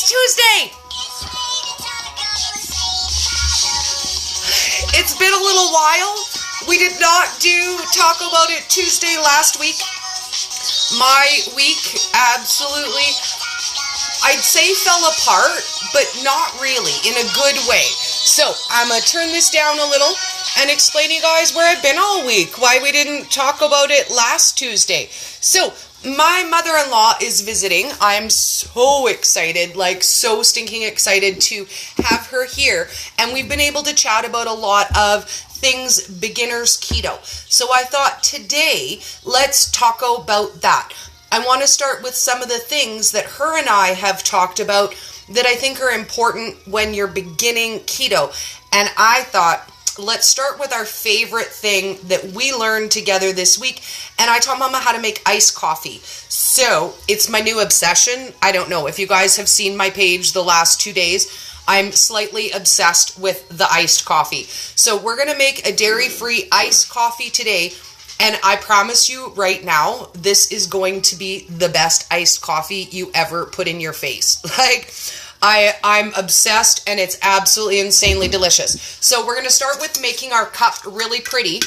Tuesday! It's been a little while. We did not do Taco Bout It Tuesday last week. My week absolutely, I'd say fell apart, but not really, in a good way. So, I'm going to turn this down a little and explain to you guys where I've been all week, why we didn't talk about it last Tuesday. So, my mother-in-law is visiting. I'm so excited, like so stinking excited to have her here. And we've been able to chat about a lot of things beginners keto. So I thought today, let's talk about that. I want to start with some of the things that her and I have talked about that I think are important when you're beginning keto. And I thought, let's start with our favorite thing that we learned together this week. And I taught Mama how to make iced coffee. So it's my new obsession. I don't know if you guys have seen my page the last 2 days. I'm slightly obsessed with the iced coffee. So we're going to make a dairy-free iced coffee today. And I promise you right now, this is going to be the best iced coffee you ever put in your face. Like, I'm obsessed, and it's absolutely insanely delicious. So we're going to start with making our cup really pretty.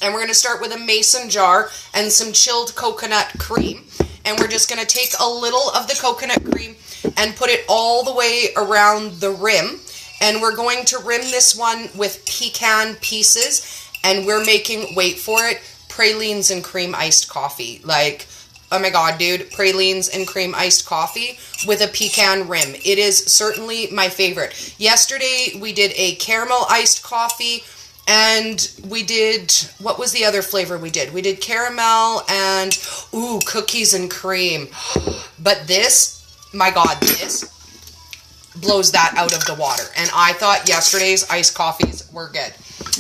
And we're going to start with a mason jar and some chilled coconut cream. And we're just going to take a little of the coconut cream and put it all the way around the rim. And we're going to rim this one with pecan pieces. And we're making, wait for it, pralines and cream iced coffee. Like, oh my god, dude, pralines and cream iced coffee with a pecan rim. It is certainly my favorite. Yesterday, we did a caramel iced coffee, and we did, what was the other flavor we did? We did caramel and, ooh, cookies and cream. But this, my god, this blows that out of the water. And I thought yesterday's iced coffees were good.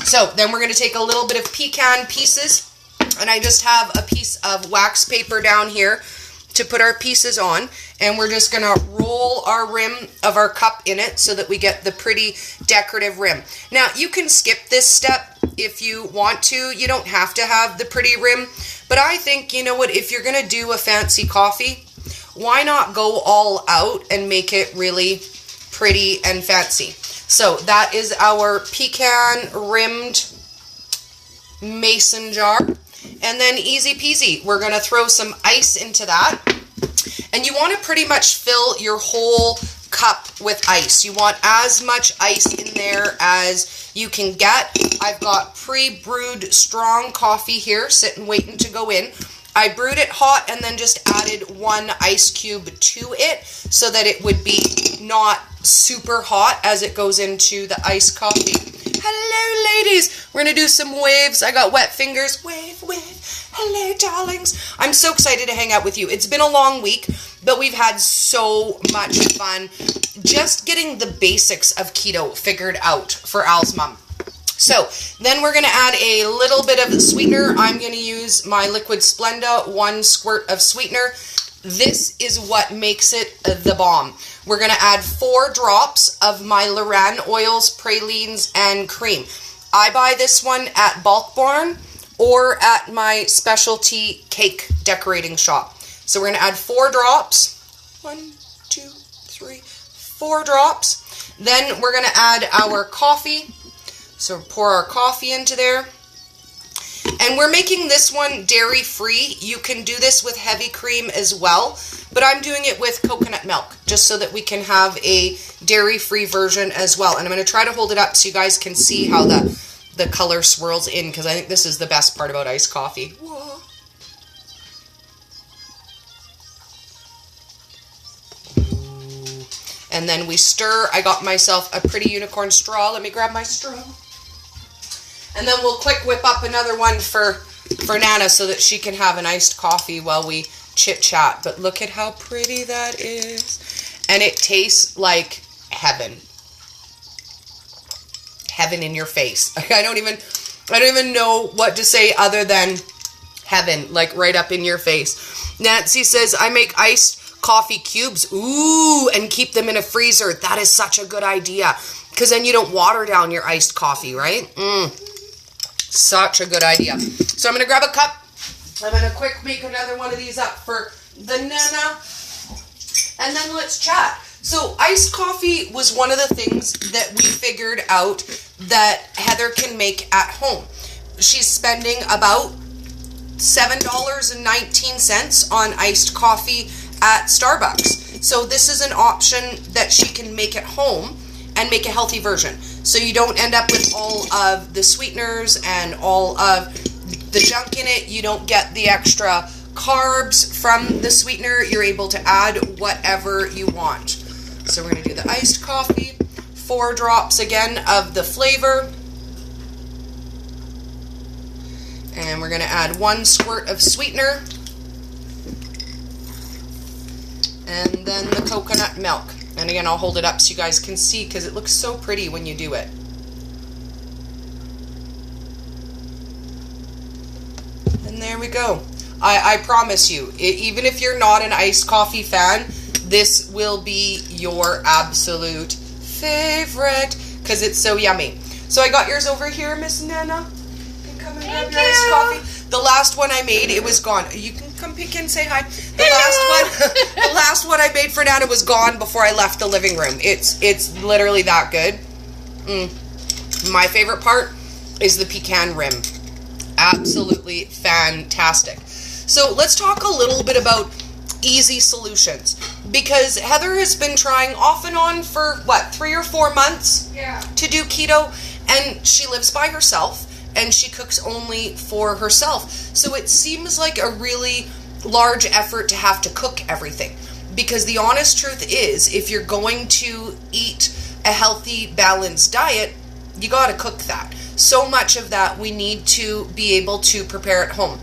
So then we're going to take a little bit of pecan pieces. And I just have a piece of wax paper down here to put our pieces on. And we're just going to roll our rim of our cup in it so that we get the pretty decorative rim. Now, you can skip this step if you want to. You don't have to have the pretty rim. But I think, you know what, if you're going to do a fancy coffee, why not go all out and make it really pretty and fancy? So that is our pecan rimmed mason jar. And then easy peasy, we're going to throw some ice into that. And you want to pretty much fill your whole cup with ice. You want as much ice in there as you can get. I've got pre-brewed strong coffee here sitting waiting to go in. I brewed it hot and then just added 1 ice cube to it so that it would be not super hot as it goes into the iced coffee. Hello, ladies. We're going to do some waves. I got wet fingers. Wave, wave. Hello, darlings. I'm so excited to hang out with you. It's been a long week, but we've had so much fun just getting the basics of keto figured out for Al's mom. So then we're going to add a little bit of sweetener. I'm going to use my Liquid Splenda, 1 squirt of sweetener. This is what makes it the bomb. We're going to add 4 drops of my Loran oils, pralines, and cream. I buy this one at Bulk Barn or at my specialty cake decorating shop. So we're going to add 4 drops. 1, 2, 3, 4 drops. Then we're going to add our coffee. So pour our coffee into there. And we're making this one dairy-free. You can do this with heavy cream as well, but I'm doing it with coconut milk, just so that we can have a dairy-free version as well. And I'm going to try to hold it up so you guys can see how the color swirls in, because I think this is the best part about iced coffee. Whoa. And then we stir. I got myself a pretty unicorn straw. Let me grab my straw. And then we'll quick whip up another one for Nana so that she can have an iced coffee while we chit-chat. But look at how pretty that is. And it tastes like heaven. Heaven in your face. I don't even know what to say other than heaven, like right up in your face. Nancy says, I make iced coffee cubes. Ooh, and keep them in a freezer. That is such a good idea. Because then you don't water down your iced coffee, right? Such a good idea. So I'm going to grab a cup. I'm going to quick make another one of these up for the Nana. And then let's chat. So iced coffee was one of the things that we figured out that Heather can make at home. She's spending about $7.19 on iced coffee at Starbucks. So this is an option that she can make at home and make a healthy version. So you don't end up with all of the sweeteners and all of the junk in it. You don't get the extra carbs from the sweetener. You're able to add whatever you want. So we're going to do the iced coffee, 4 drops again of the flavor. And we're going to add 1 squirt of sweetener. And then the coconut milk. And again, I'll hold it up so you guys can see because it looks so pretty when you do it. And there we go. I promise you, even if you're not an iced coffee fan, this will be your absolute favorite because it's so yummy. So I got yours over here, Miss Nana. You can come and grab your iced coffee. The last one I made, it was gone. You can come peek in, say hi. The last one I made for Nana was gone before I left the living room. It's literally that good. My favorite part is the pecan rim. Absolutely fantastic. So let's talk a little bit about easy solutions because Heather has been trying off and on for 3 or 4 months to do keto, and she lives by herself and she cooks only for herself. So it seems like a really large effort to have to cook everything because the honest truth is if you're going to eat a healthy, balanced diet, you got to cook that. So much of that we need to be able to prepare at home.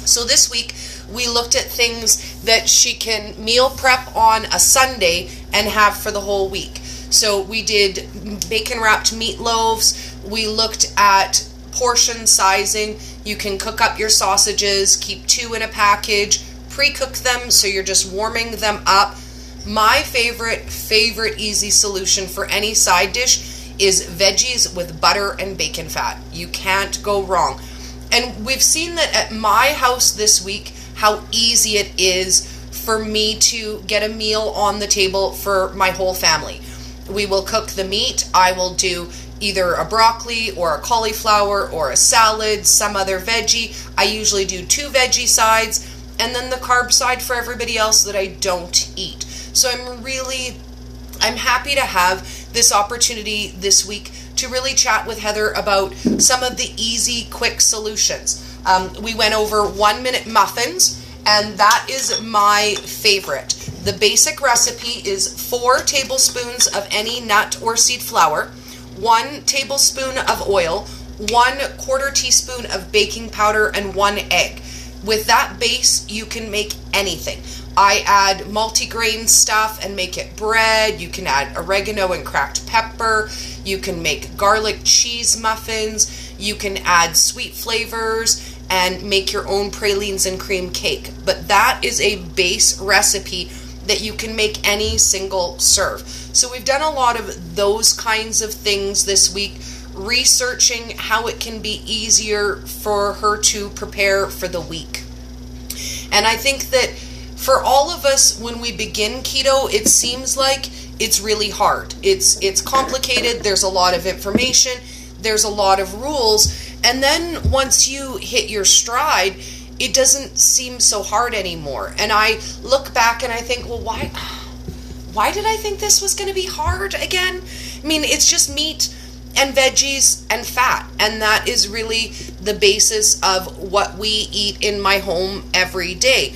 So this week we looked at things that she can meal prep on a Sunday and have for the whole week. So we did bacon wrapped meatloaves. We looked at portion sizing. You can cook up your sausages, keep 2 in a package, pre-cook them so you're just warming them up. My favorite easy solution for any side dish is veggies with butter and bacon fat. You can't go wrong. And we've seen that at my house this week, how easy it is for me to get a meal on the table for my whole family. We will cook the meat. I will do either a broccoli or a cauliflower or a salad, some other veggie. I usually do 2 veggie sides and then the carb side for everybody else that I don't eat. So I'm happy to have this opportunity this week to really chat with Heather about some of the easy, quick solutions. We went over 1-minute muffins, and that is my favorite. The basic recipe is 4 tablespoons of any nut or seed flour, 1 tablespoon of oil, 1/4 teaspoon of baking powder, and 1 egg. With that base, you can make anything. I add multigrain stuff and make it bread. You can add oregano and cracked pepper. You can make garlic cheese muffins. You can add sweet flavors and make your own pralines and cream cake. But that is a base recipe that you can make any single serve. So we've done a lot of those kinds of things this week, researching how it can be easier for her to prepare for the week. And I think that for all of us, when we begin keto, it seems like it's really hard. It's complicated. There's a lot of information. There's a lot of rules. And then once you hit your stride, it doesn't seem so hard anymore. And I look back and I think, well, why did I think this was going to be hard again? I mean, it's just meat and veggies and fat. And that is really the basis of what we eat in my home every day.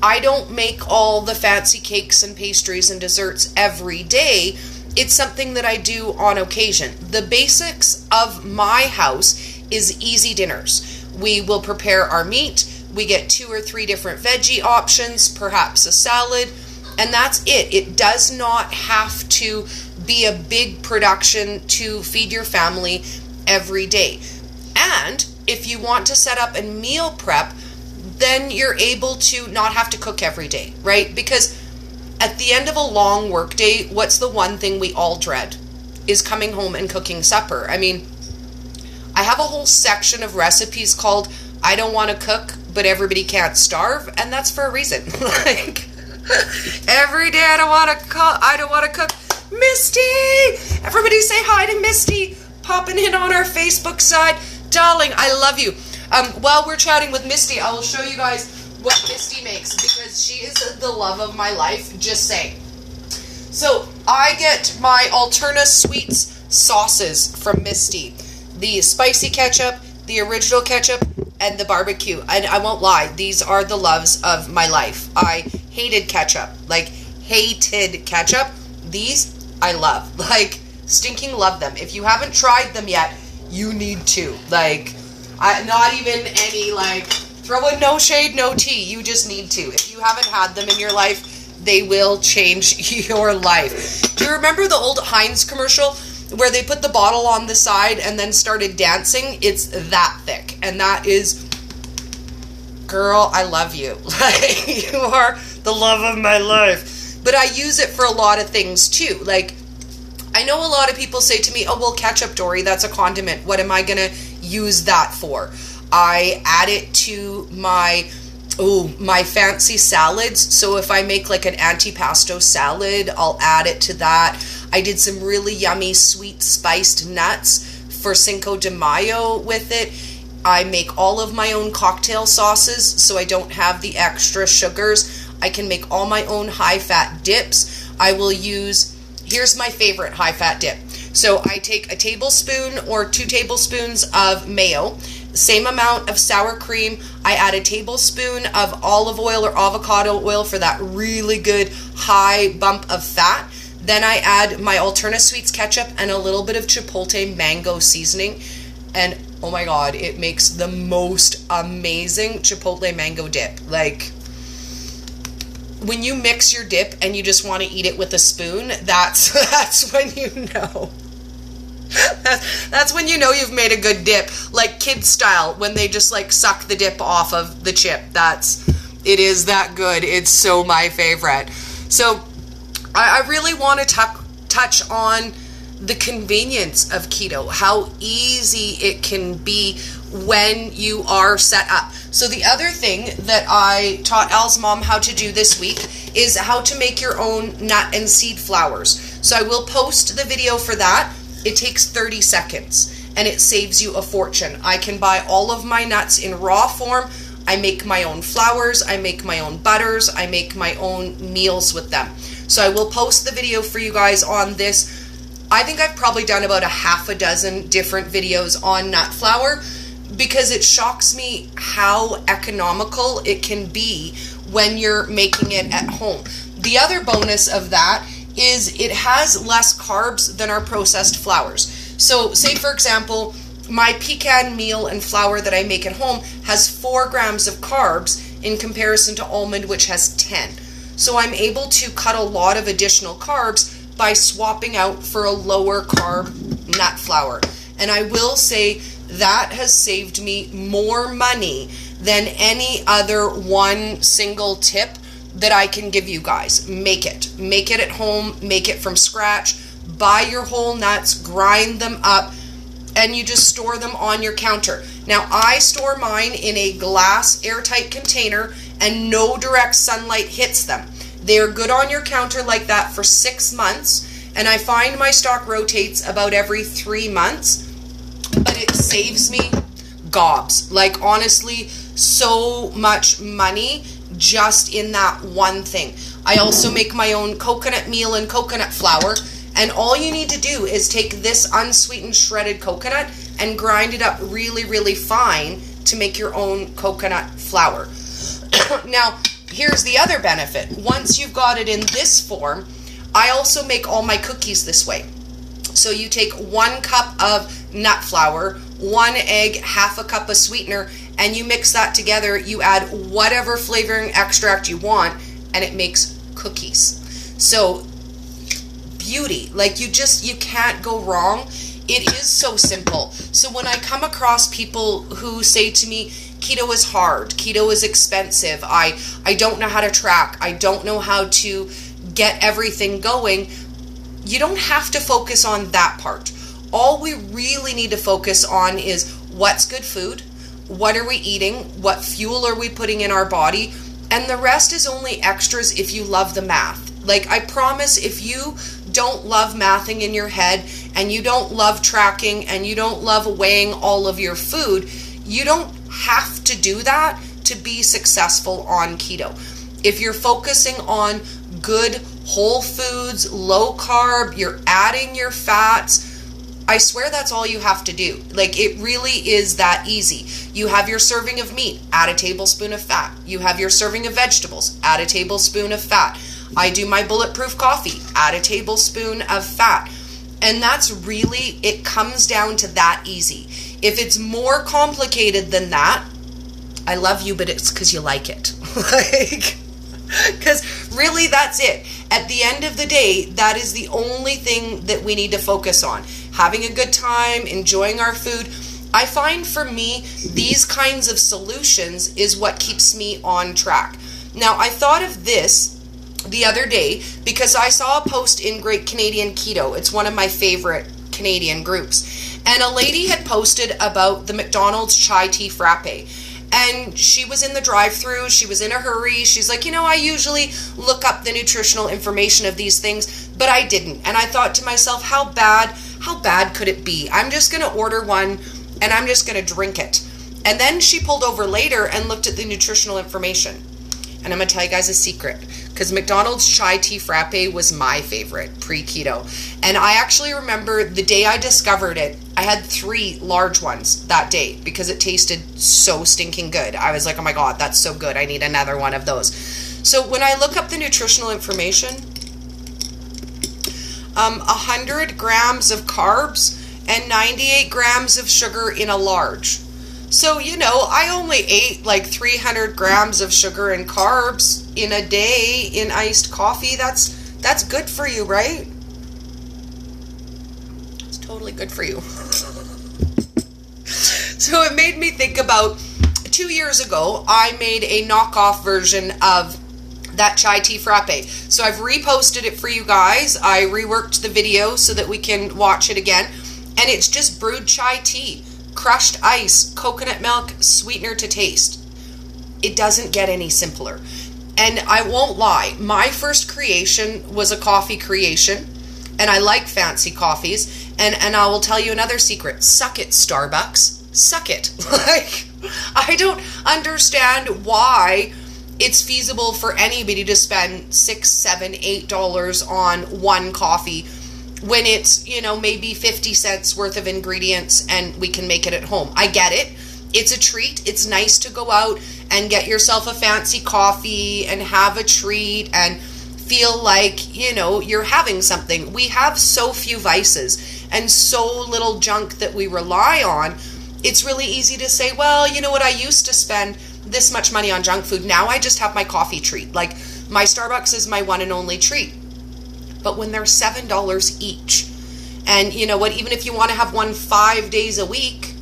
I don't make all the fancy cakes and pastries and desserts every day. It's something that I do on occasion. The basics of my house is easy dinners. We will prepare our meat. We get 2 or 3 different veggie options, perhaps a salad, and that's it. It does not have to be a big production to feed your family every day. And if you want to set up a meal prep, then you're able to not have to cook every day, right? Because at the end of a long work day, what's the one thing we all dread? Is coming home and cooking supper. I mean, I have a whole section of recipes called I Don't Want to Cook, but Everybody Can't Starve, and that's for a reason. Like, Every day I don't want to cook. Misty! Everybody say hi to Misty. Popping in on our Facebook side. Darling, I love you. While we're chatting with Misty, I will show you guys what Misty makes because she is the love of my life. Just saying. So I get my Alterna Sweets sauces from Misty. The spicy ketchup, the original ketchup, and the barbecue. And I won't lie, these are the loves of my life. I hated ketchup. Like, hated ketchup. These, I love. Like, stinking love them. If you haven't tried them yet, you need to. Like, not even any, like, throw in no shade, no tea. You just need to. If you haven't had them in your life, they will change your life. Do you remember the old Heinz commercial where they put the bottle on the side and then started dancing? It's that thick. And that is, girl, I love you. Like, you are the love of my life. But I use it for a lot of things too. Like, I know a lot of people say to me, oh, well, ketchup, Dory, that's a condiment. What am I going to use that for? I add it to my fancy salads. So if I make like an antipasto salad, I'll add it to that. I did some really yummy sweet spiced nuts for Cinco de Mayo with it. I make all of my own cocktail sauces, so I don't have the extra sugars. I can make all my own high-fat dips. I will use, here's my favorite high-fat dip. So I take a tablespoon or 2 tablespoons of mayo, same amount of sour cream. I add a tablespoon of olive oil or avocado oil for that really good high bump of fat. Then I add my Alterna Sweets ketchup and a little bit of chipotle mango seasoning. And oh my god, it makes the most amazing chipotle mango dip. Like, when you mix your dip and you just want to eat it with a spoon, that's when you know. That's when you know you've made a good dip. Like kid style, when they just like suck the dip off of the chip. It is that good. It's so my favorite. So I really want to touch on the convenience of keto, how easy it can be when you are set up. So the other thing that I taught Al's mom how to do this week is how to make your own nut and seed flours. So I will post the video for that. It takes 30 seconds and it saves you a fortune. I can buy all of my nuts in raw form. I make my own flours, I make my own butters, I make my own meals with them. So I will post the video for you guys on this. I think I've probably done about a half a dozen different videos on nut flour because it shocks me how economical it can be when you're making it at home. The other bonus of that is it has less carbs than our processed flours. So say for example, my pecan meal and flour that I make at home has 4 grams of carbs in comparison to almond, which has 10. So I'm able to cut a lot of additional carbs by swapping out for a lower carb nut flour. And I will say that has saved me more money than any other one single tip that I can give you guys. Make it at home, make it from scratch, buy your whole nuts, grind them up, and you just store them on your counter. Now I store mine in a glass airtight container and no direct sunlight hits them. They're good on your counter like that for 6 months, and I find my stock rotates about every 3 months, but it saves me gobs. Like honestly, so much money just in that one thing. I also make my own coconut meal and coconut flour, and all you need to do is take this unsweetened shredded coconut and grind it up really, really fine to make your own coconut flour. Now, here's the other benefit. Once you've got it in this form, I also make all my cookies this way. So you take 1 cup of nut flour, 1 egg, half a cup of sweetener, and you mix that together. You add whatever flavoring extract you want, and it makes cookies. So beauty, like you can't go wrong. It is so simple. So when I come across people who say to me, keto is hard, keto is expensive, I don't know how to track, I don't know how to get everything going, you don't have to focus on that part. All we really need to focus on is what's good food, what are we eating, what fuel are we putting in our body, And the rest is only extras if you love the math. Like, I promise, if you don't love mathing in your head, and you don't love tracking, and you don't love weighing all of your food, you don't have to do that to be successful on keto. If you're focusing on good whole foods, low carb, you're adding your fats, I swear that's all you have to do. Like, it really is that easy. You have your serving of meat, add a tablespoon of fat. You have your serving of vegetables, add a tablespoon of fat. I do my bulletproof coffee, add a tablespoon of fat. And that's really, it comes down to that easy. If it's more complicated than that, I love you, but it's because you like it. Like, because really that's it. At the end of the day, that is the only thing that we need to focus on. Having a good time, enjoying our food. I find for me, these kinds of solutions is what keeps me on track. Now, I thought of this the other day because I saw a post in Great Canadian Keto. It's one of my favorite Canadian groups. And a lady had posted about the McDonald's chai tea frappe. And she was in the drive-thru, she was in a hurry, she's like, I usually look up the nutritional information of these things, but I didn't. And I thought to myself, how bad could it be? I'm just going to order one, and I'm just going to drink it. And then she pulled over later and looked at the nutritional information. And I'm going to tell you guys a secret, because McDonald's chai tea frappe was my favorite pre-keto. And I actually remember the day I discovered it, I had 3 large ones that day because it tasted so stinking good. I was like, oh my God, that's so good. I need another one of those. So when I look up the nutritional information, 100 grams of carbs and 98 grams of sugar in a large. So, I only ate like 300 grams of sugar and carbs in a day in iced coffee. That's good for you, right? It's totally good for you. So it made me think about 2 years ago, I made a knockoff version of that chai tea frappe. So I've reposted it for you guys. I reworked the video so that we can watch it again. And it's just brewed chai tea, crushed ice, coconut milk, sweetener to taste. It doesn't get any simpler. And I won't lie, my first creation was a coffee creation, and I like fancy coffees. And I will tell you another secret. Suck it, Starbucks. Suck it. Like, I don't understand why it's feasible for anybody to spend $6, $7, $8 on one coffee when it's, maybe 50 cents worth of ingredients and we can make it at home. I get it. It's a treat. It's nice to go out and get yourself a fancy coffee and have a treat and feel like, you're having something. We have so few vices and so little junk that we rely on. It's really easy to say, well, you know what, I used to spend this much money on junk food. Now I just have my coffee treat. Like, my Starbucks is my one and only treat. But when they're $7 each, and you know what, even if you want to have one 5 days a week,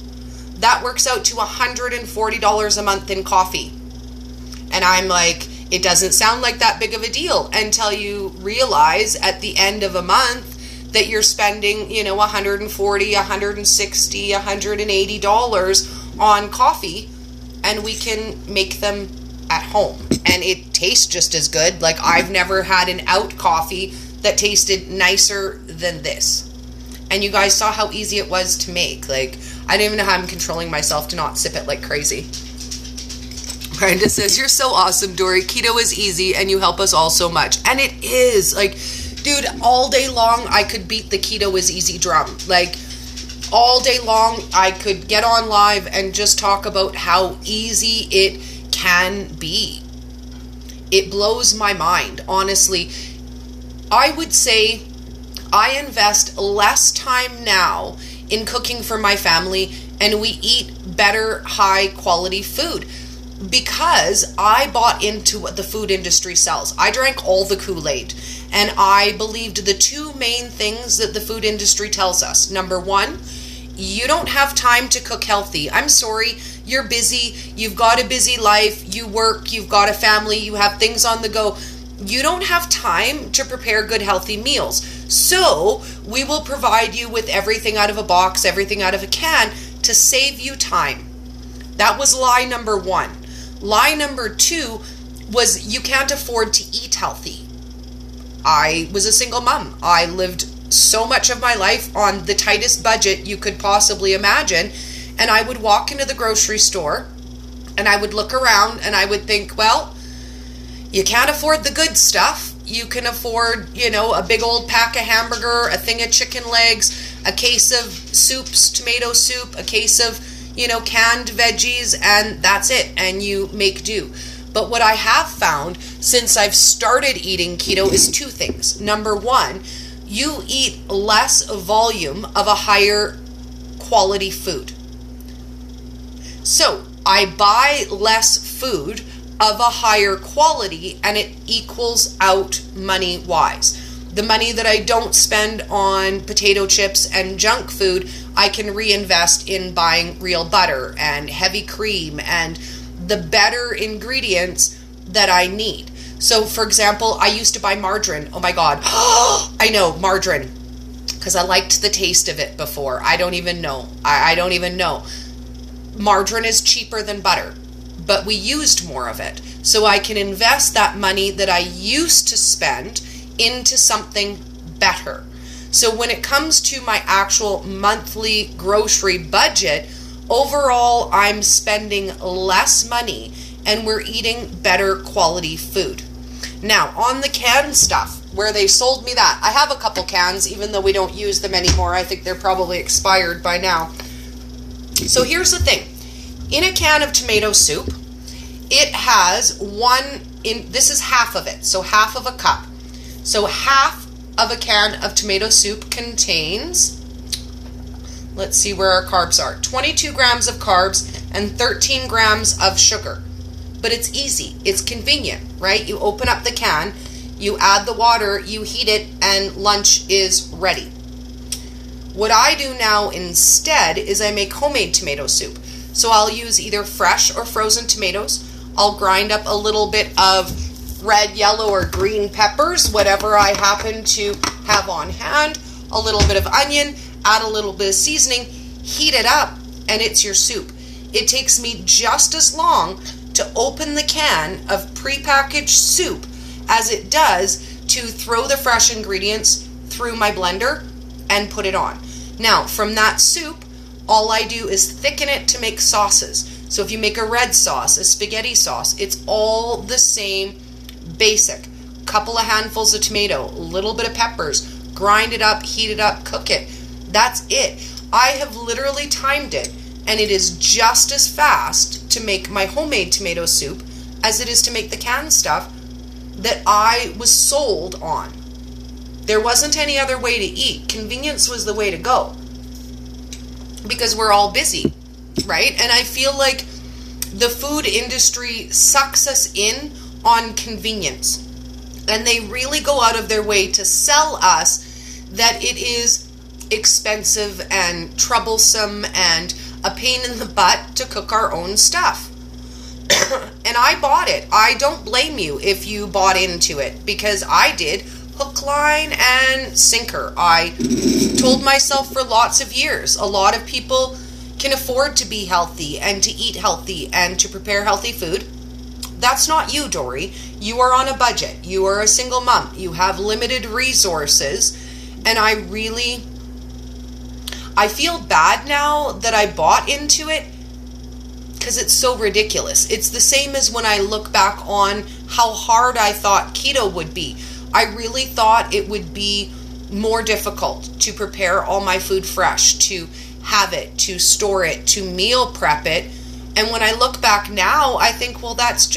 that works out to $140 a month in coffee. And I'm like, it doesn't sound like that big of a deal until you realize at the end of a month that you're spending, $140, $160, $180 on coffee, and we can make them at home. And it tastes just as good. Like, I've never had an out coffee that tasted nicer than this. And you guys saw how easy it was to make. Like, I don't even know how I'm controlling myself to not sip it like crazy. Brenda says, you're so awesome, Dory. Keto is easy and you help us all so much. And it is. Like, dude, all day long, I could beat the keto is easy drum. Like, all day long, I could get on live and just talk about how easy it can be. It blows my mind, honestly. I would say I invest less time now in cooking for my family, and we eat better, high-quality food because I bought into what the food industry sells. I drank all the Kool-Aid, and I believed the 2 main things that the food industry tells us. Number 1, you don't have time to cook healthy. I'm sorry, you're busy, you've got a busy life, you work, you've got a family, you have things on the go. You don't have time to prepare good, healthy meals. So we will provide you with everything out of a box, everything out of a can to save you time. That was lie number 1. Lie number 2, was you can't afford to eat healthy. I was a single mom. I lived so much of my life on the tightest budget you could possibly imagine. And I would walk into the grocery store and I would look around and I would think, well, you can't afford the good stuff. You can afford, a big old pack of hamburger, a thing of chicken legs, a case of soups, tomato soup, a case of, canned veggies, and that's it. And you make do. But what I have found since I've started eating keto is two things. Number one, you eat less volume of a higher quality food. So I buy less food of a higher quality and it equals out money-wise. The money that I don't spend on potato chips and junk food, I can reinvest in buying real butter and heavy cream and the better ingredients that I need. So, for example, I used to buy margarine. Oh my God. I know, margarine. Because I liked the taste of it before. I don't even know. I don't even know. Margarine is cheaper than butter, but we used more of it. So I can invest that money that I used to spend into something better. So when it comes to my actual monthly grocery budget, overall, I'm spending less money and we're eating better quality food. Now, on the canned stuff, where they sold me that, I have a couple cans, even though we don't use them anymore. I think they're probably expired by now. So here's the thing. In a can of tomato soup, it has this is half of it, so half of a cup. So half of a can of tomato soup contains, let's see where our carbs are, 22 grams of carbs and 13 grams of sugar. But it's easy. It's convenient, right? You open up the can, you add the water, you heat it, and lunch is ready. What I do now instead is I make homemade tomato soup. So I'll use either fresh or frozen tomatoes. I'll grind up a little bit of red, yellow, or green peppers, whatever I happen to have on hand, a little bit of onion, add a little bit of seasoning, heat it up, and it's your soup. It takes me just as long to open the can of prepackaged soup as it does to throw the fresh ingredients through my blender and put it on. Now, from that soup, all I do is thicken it to make sauces. So if you make a red sauce, a spaghetti sauce, it's all the same basic. Couple of handfuls of tomato, a little bit of peppers, grind it up, heat it up, cook it. That's it. I have literally timed it, and it is just as fast to make my homemade tomato soup as it is to make the canned stuff that I was sold on. There wasn't any other way to eat. Convenience was the way to go. Because we're all busy, right? And I feel like the food industry sucks us in on convenience. And they really go out of their way to sell us that it is expensive and troublesome and a pain in the butt to cook our own stuff. And I bought it. I don't blame you if you bought into it, because I did. Hook, line, and sinker. I told myself for lots of years, a lot of people can afford to be healthy and to eat healthy and to prepare healthy food. That's not you, Dory. You are on a budget. You are a single mom. You have limited resources. And I feel bad now that I bought into it because it's so ridiculous. It's the same as when I look back on how hard I thought keto would be. I really thought it would be more difficult to prepare all my food fresh, to have it, to store it, to meal prep it. And when I look back now, I think, well, that's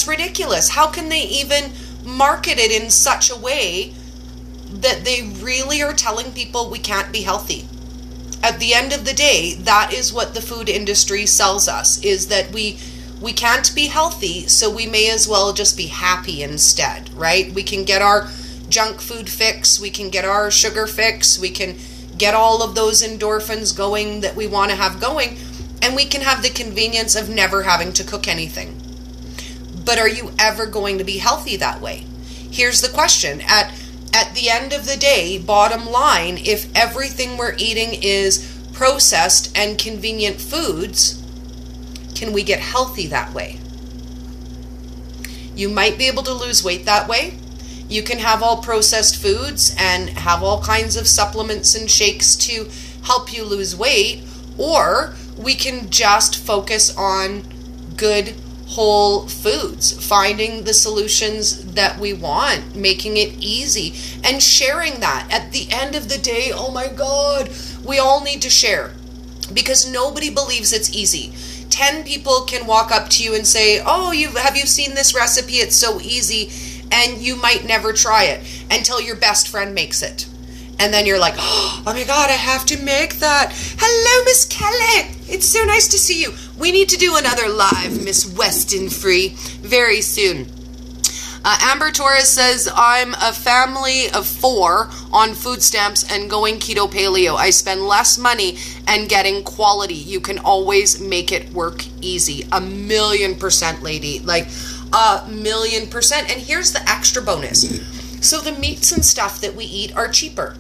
ridiculous. How can they even market it in such a way that they really are telling people we can't be healthy? At the end of the day, that is what the food industry sells us, is that we can't be healthy, so we may as well just be happy instead, right? We can get our junk food fix, we can get our sugar fix, we can get all of those endorphins going that we want to have going, and we can have the convenience of never having to cook anything. But are you ever going to be healthy that way? Here's the question. At the end of the day, bottom line, if everything we're eating is processed and convenient foods, can we get healthy that way? You might be able to lose weight that way. You can have all processed foods and have all kinds of supplements and shakes to help you lose weight, or we can just focus on good whole foods, finding the solutions that we want, making it easy, and sharing that. At the end of the day, oh my God, we all need to share, because nobody believes it's easy. 10 people can walk up to you and say, oh, have you seen this recipe? It's so easy. And you might never try it until your best friend makes it. And then you're like, oh my God, I have to make that. Hello, Miss Kelly. It's so nice to see you. We need to do another live, Miss Weston Free, very soon. Amber Torres says, I'm a family of 4 on food stamps and going keto paleo. I spend less money and getting quality. You can always make it work easy. 1,000,000%, lady. Like 1,000,000%. And here's the extra bonus. So the meats and stuff that we eat are cheaper.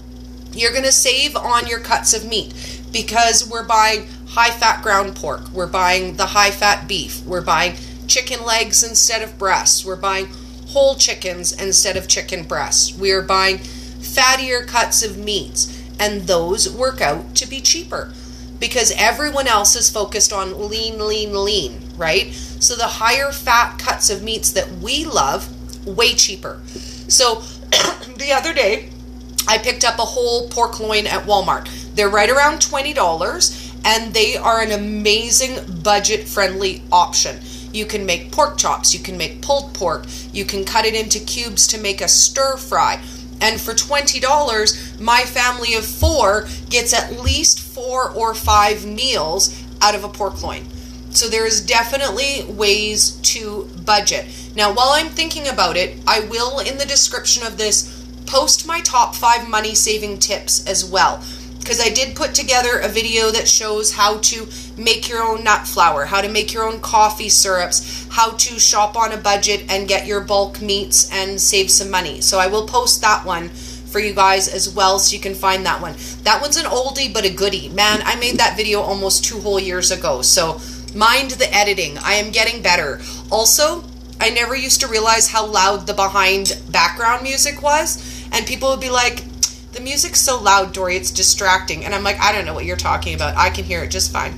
You're going to save on your cuts of meat because we're buying high-fat ground pork. We're buying the high-fat beef. We're buying chicken legs instead of breasts. We're buying whole chickens instead of chicken breasts. We are buying fattier cuts of meats, and those work out to be cheaper because everyone else is focused on lean, right? So the higher fat cuts of meats that we love, way cheaper. So the other day, I picked up a whole pork loin at Walmart. They're right around $20, and they are an amazing budget-friendly option. You can make pork chops, you can make pulled pork, you can cut it into cubes to make a stir fry. And for $20, my family of 4 gets at least 4 or 5 meals out of a pork loin. So there is definitely ways to budget. Now, while I'm thinking about it, I will, in the description of this, post my top 5 money saving tips as well. Because I did put together a video that shows how to make your own nut flour, how to make your own coffee syrups, how to shop on a budget and get your bulk meats and save some money. So I will post that one for you guys as well, so you can find that one. That one's an oldie but a goodie. Man, I made that video almost 2 whole years ago, so mind the editing. I am getting better. Also, I never used to realize how loud the behind background music was, and people would be like, the music's so loud, Dory, it's distracting. And I'm like, I don't know what you're talking about. I can hear it just fine.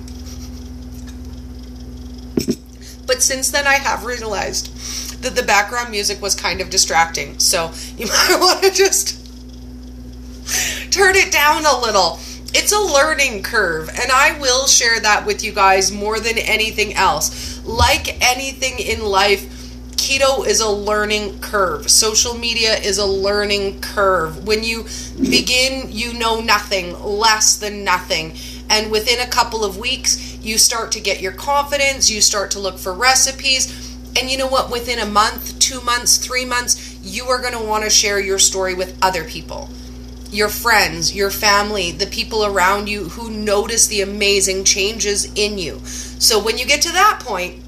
But since then, I have realized that the background music was kind of distracting. So you might want to just turn it down a little. It's a learning curve, and I will share that with you guys more than anything else. Like anything in life, keto is a learning curve. Social media is a learning curve. When you begin, you know nothing, less than nothing. And within a couple of weeks, you start to get your confidence, you start to look for recipes. And you know what? Within a month, 2 months, 3 months, you are going to want to share your story with other people. Your friends, your family, the people around you who notice the amazing changes in you. So when you get to that point,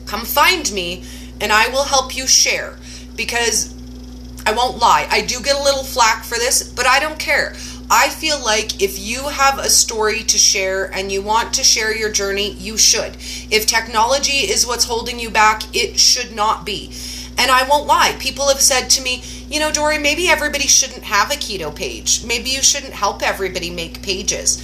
come find me, and I will help you share, because I won't lie, I do get a little flack for this, but I don't care. I feel like if you have a story to share and you want to share your journey, you should. If technology is what's holding you back, it should not be. And I won't lie, people have said to me, you know, Dory, maybe everybody shouldn't have a keto page. Maybe you shouldn't help everybody make pages.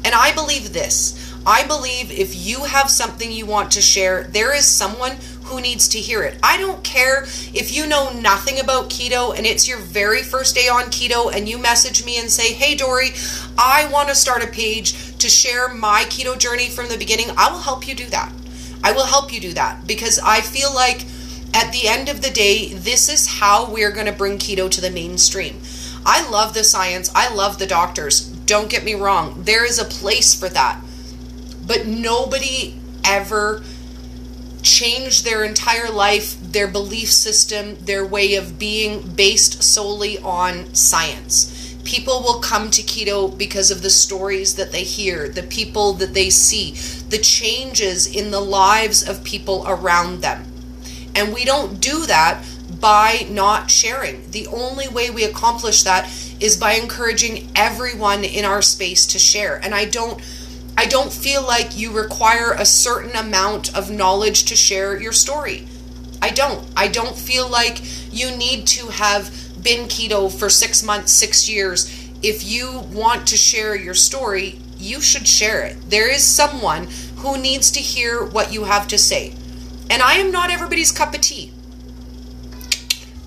And I believe this. I believe if you have something you want to share, there is someone who needs to hear it. I don't care if you know nothing about keto and it's your very first day on keto and you message me and say, hey Dory, I want to start a page to share my keto journey from the beginning. I will help you do that. I will help you do that, because I feel like at the end of the day, this is how we're going to bring keto to the mainstream. I love the science. I love the doctors. Don't get me wrong. There is a place for that. But nobody ever changed their entire life, their belief system, their way of being based solely on science. People will come to keto because of the stories that they hear, the people that they see, the changes in the lives of people around them. And we don't do that by not sharing. The only way we accomplish that is by encouraging everyone in our space to share. And I don't feel like you require a certain amount of knowledge to share your story. I don't feel like you need to have been keto for 6 months, 6 years. If you want to share your story, you should share it. There is someone who needs to hear what you have to say. And I am not everybody's cup of tea.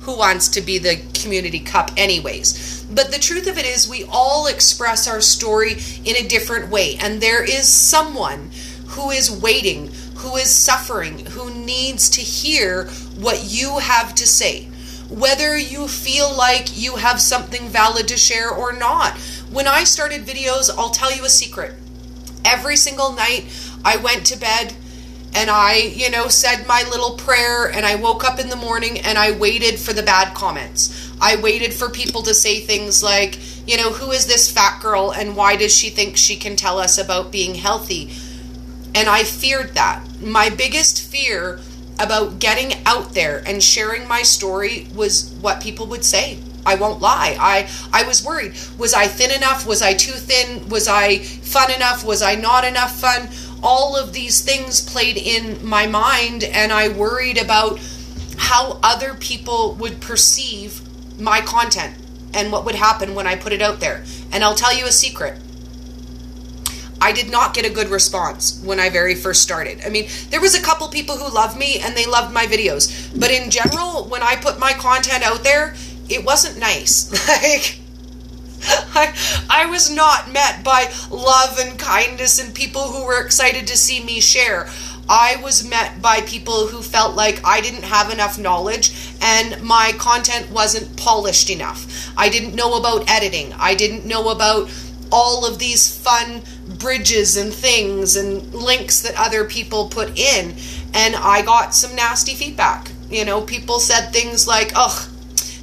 Who wants to be the community cup anyways? But the truth of it is, we all express our story in a different way. And there is someone who is waiting, who is suffering, who needs to hear what you have to say. Whether you feel like you have something valid to share or not. When I started videos, I'll tell you a secret. Every single night I went to bed and I, said my little prayer, and I woke up in the morning and I waited for the bad comments. I waited for people to say things like, who is this fat girl and why does she think she can tell us about being healthy? And I feared that. My biggest fear about getting out there and sharing my story was what people would say. I won't lie. I was worried. Was I thin enough? Was I too thin? Was I fun enough? Was I not enough fun? All of these things played in my mind, and I worried about how other people would perceive my content and what would happen when I put it out there. And I'll tell you a secret. I did not get a good response when I very first started. I mean, there was a couple people who loved me and they loved my videos. But in general, when I put my content out there, it wasn't nice. I was not met by love and kindness and people who were excited to see me share. I was met by people who felt like I didn't have enough knowledge and my content wasn't polished enough. I didn't know about editing. I didn't know about all of these fun bridges and things and links that other people put in. And I got some nasty feedback. People said things like, "Ugh,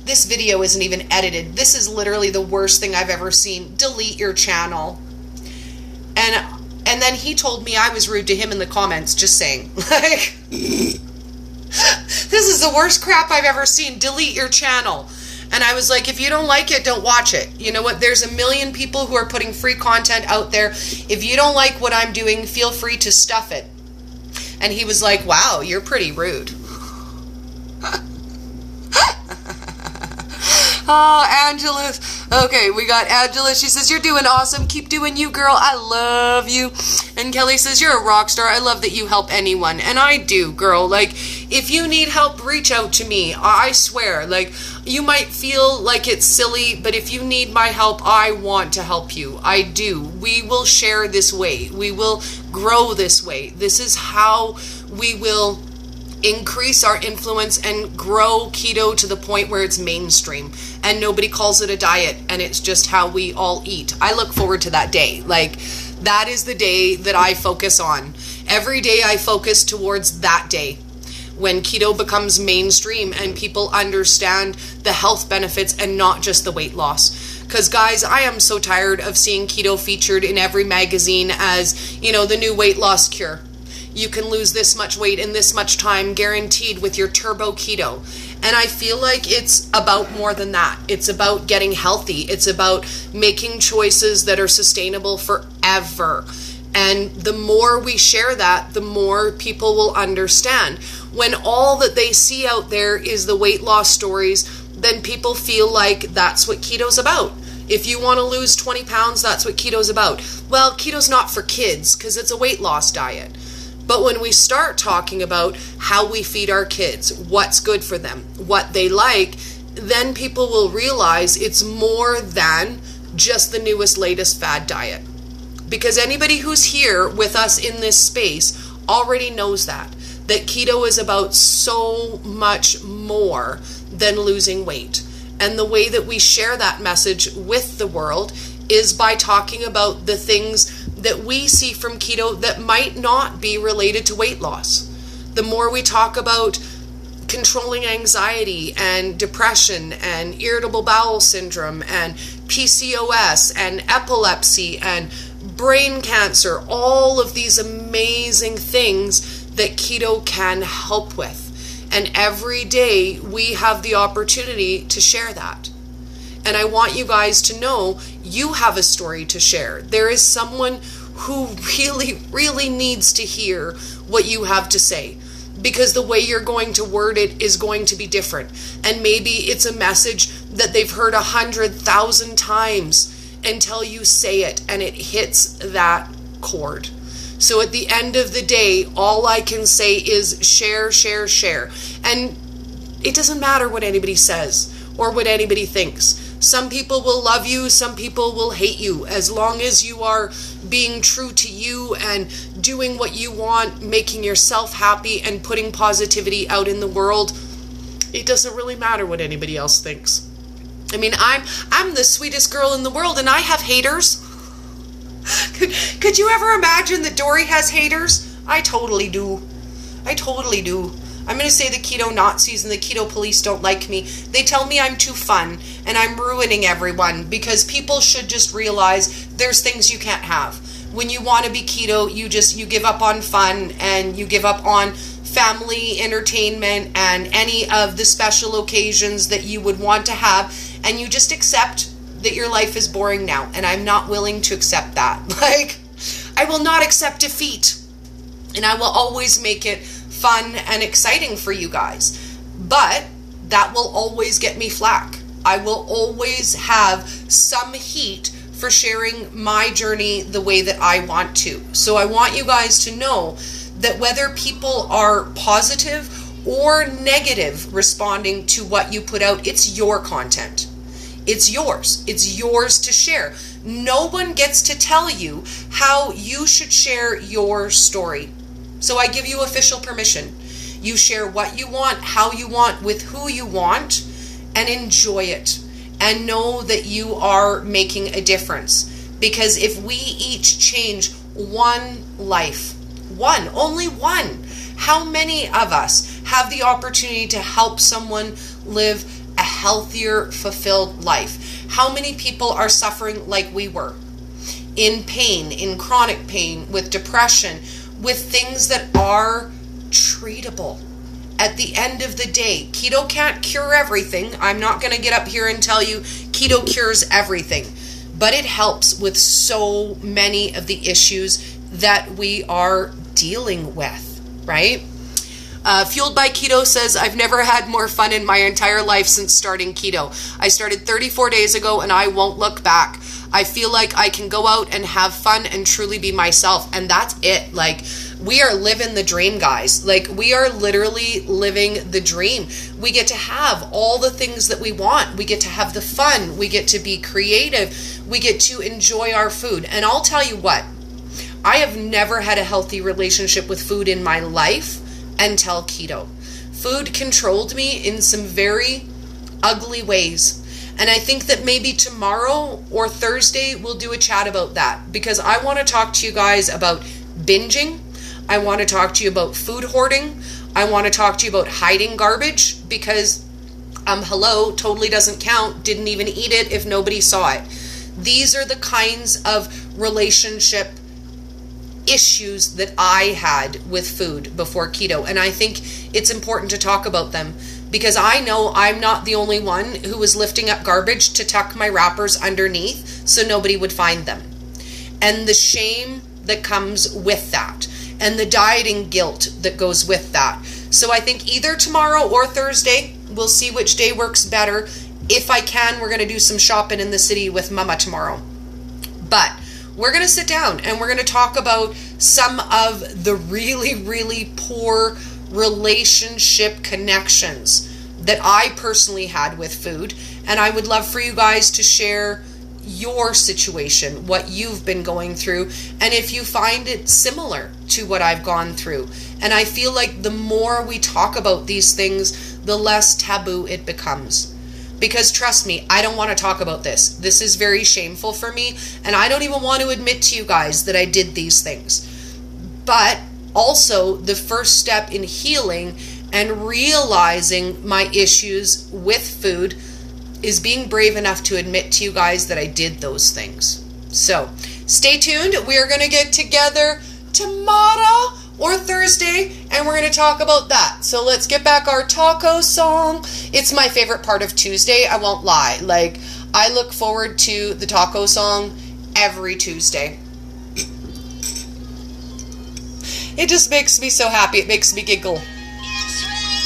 this video isn't even edited. This is literally the worst thing I've ever seen. Delete your channel." And then he told me I was rude to him in the comments, just saying. This is the worst crap I've ever seen. Delete your channel. And I was like, if you don't like it, don't watch it. You know what? There's a million people who are putting free content out there. If you don't like what I'm doing, feel free to stuff it. And he was like, wow, you're pretty rude. Oh, Angela. Okay, we got Angela. She says, you're doing awesome. Keep doing you, girl. I love you. And Kelly says, you're a rock star. I love that you help anyone. And I do, girl. Like, if you need help, reach out to me. I swear. Like, you might feel like it's silly, but if you need my help, I want to help you. I do. We will share this way. We will grow this way. This is how we will increase our influence and grow keto to the point where it's mainstream and nobody calls it a diet and it's just how we all eat. I look forward to that day. Like, that is the day that I focus on. Every day I focus towards that day when keto becomes mainstream and people understand the health benefits and not just the weight loss. Because guys, I am so tired of seeing keto featured in every magazine as, the new weight loss cure. You can lose this much weight in this much time, guaranteed, with your turbo keto. And I feel like it's about more than that. It's about getting healthy. It's about making choices that are sustainable forever. And the more we share that, the more people will understand. When all that they see out there is the weight loss stories, then people feel like that's what keto's about. If you want to lose 20 pounds, that's what keto's about. Well, keto's not for kids because it's a weight loss diet. But when we start talking about how we feed our kids, what's good for them, what they like, then people will realize it's more than just the newest, latest fad diet. Because anybody who's here with us in this space already knows that keto is about so much more than losing weight. And the way that we share that message with the world is by talking about the things that we see from keto that might not be related to weight loss. The more we talk about controlling anxiety and depression and irritable bowel syndrome and PCOS and epilepsy and brain cancer, all of these amazing things that keto can help with. And every day we have the opportunity to share that. And I want you guys to know you have a story to share. There is someone who really, really needs to hear what you have to say. because the way you're going to word it is going to be different. And maybe it's a message that they've heard 100,000 times until you say it and it hits that chord. So at the end of the day, all I can say is share, share, share. And it doesn't matter what anybody says or what anybody thinks. Some people will love you, some people will hate you. As long as you are being true to you and doing what you want, making yourself happy and putting positivity out in the world, it doesn't really matter what anybody else thinks. I mean, I'm the sweetest girl in the world and I have haters. Could you ever imagine that Dory has haters? I totally do. I totally do. I'm going to say the keto Nazis and the keto police don't like me. They tell me I'm too fun and I'm ruining everyone, because people should just realize there's things you can't have. When you want to be keto, you give up on fun and you give up on family entertainment and any of the special occasions that you would want to have, and you just accept that your life is boring now. And I'm not willing to accept that. Like, I will not accept defeat, and I will always make it fun and exciting for you guys. But that will always get me flack. I will always have some heat for sharing my journey the way that I want to. So I want you guys to know that whether people are positive or negative responding to what you put out, it's your content. It's yours. It's yours to share. No one gets to tell you how you should share your story. So I give you official permission. You share what you want, how you want, with who you want, and enjoy it. And know that you are making a difference. Because if we each change one life, one, only one, how many of us have the opportunity to help someone live a healthier, fulfilled life? How many people are suffering like we were? In pain, in chronic pain, with depression, with things that are treatable. At the end of the day, keto can't cure everything. I'm not going to get up here and tell you keto cures everything, but it helps with so many of the issues that we are dealing with, right? Fueled by Keto says, I've never had more fun in my entire life since starting keto. I started 34 days ago and I won't look back. I feel like I can go out and have fun and truly be myself. And that's it. Like, we are living the dream, guys. Like, we are literally living the dream. We get to have all the things that we want. We get to have the fun. We get to be creative. We get to enjoy our food. And I'll tell you what, I have never had a healthy relationship with food in my life until keto. Food controlled me in some very ugly ways. And I think that maybe tomorrow or Thursday we'll do a chat about that, because I want to talk to you guys about binging. I want to talk to you about food hoarding. I want to talk to you about hiding garbage, because hello, totally doesn't count. Didn't even eat it if nobody saw it. These are the kinds of relationship issues that I had with food before keto. And I think it's important to talk about them, because I know I'm not the only one who was lifting up garbage to tuck my wrappers underneath so nobody would find them. And the shame that comes with that, and the dieting guilt that goes with that. So I think either tomorrow or Thursday, we'll see which day works better. If I can, we're going to do some shopping in the city with Mama tomorrow. But we're going to sit down and we're going to talk about some of the really, really poor relationship connections that I personally had with food. And I would love for you guys to share your situation, what you've been going through, and if you find it similar to what I've gone through. And I feel like the more we talk about these things, the less taboo it becomes. Because trust me, I don't want to talk about this. This is very shameful for me, and I don't even want to admit to you guys that I did these things. But also, the first step in healing and realizing my issues with food is being brave enough to admit to you guys that I did those things. So, stay tuned. We are going to get together tomorrow or Thursday, and we're going to talk about that. So let's get back our taco song. It's my favorite part of Tuesday, I won't lie. Like, I look forward to the taco song every Tuesday. It just makes me so happy. It makes me giggle.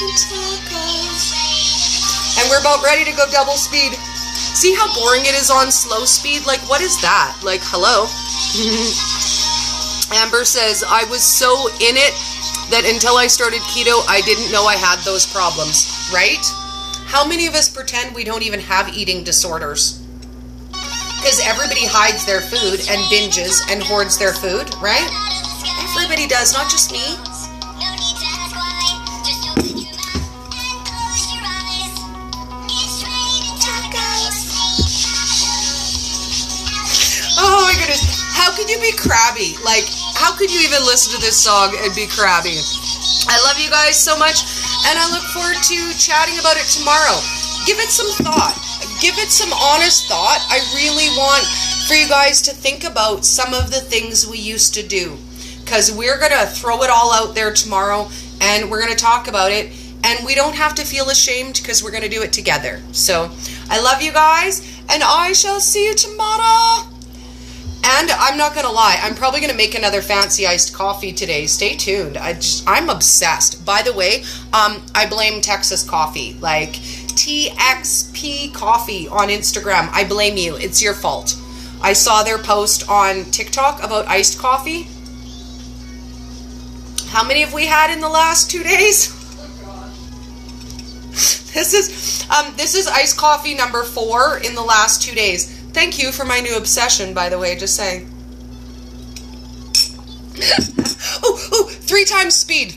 and tacos. And we're about ready to go double speed. See how boring it is on slow speed? Like, what is that? Like, hello? Amber says, I was so in it that until I started keto, I didn't know I had those problems. Right? How many of us pretend we don't even have eating disorders? Because everybody hides their food and binges and hoards their food, right? Everybody does, not just me. Oh my goodness. How could you be crabby? Like, how could you even listen to this song and be crabby? I love you guys so much, and I look forward to chatting about it tomorrow. Give it some thought. Give it some honest thought. I really want for you guys to think about some of the things we used to do, because we're going to throw it all out there tomorrow, and we're going to talk about it, and we don't have to feel ashamed because we're going to do it together. So I love you guys, and I shall see you tomorrow. And I'm not going to lie, I'm probably going to make another fancy iced coffee today. Stay tuned. I'm obsessed. By the way, I blame Texas coffee, like TXP coffee on Instagram. I blame you. It's your fault. I saw their post on TikTok about iced coffee. How many have we had in the last 2 days? This is iced coffee number 4 in the last 2 days. Thank you for my new obsession, by the way, just saying. Ooh, 3 times speed.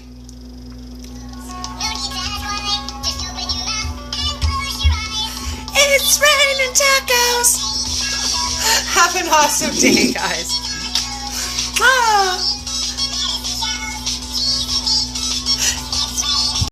It's raining tacos. Have an awesome day, guys. Ah.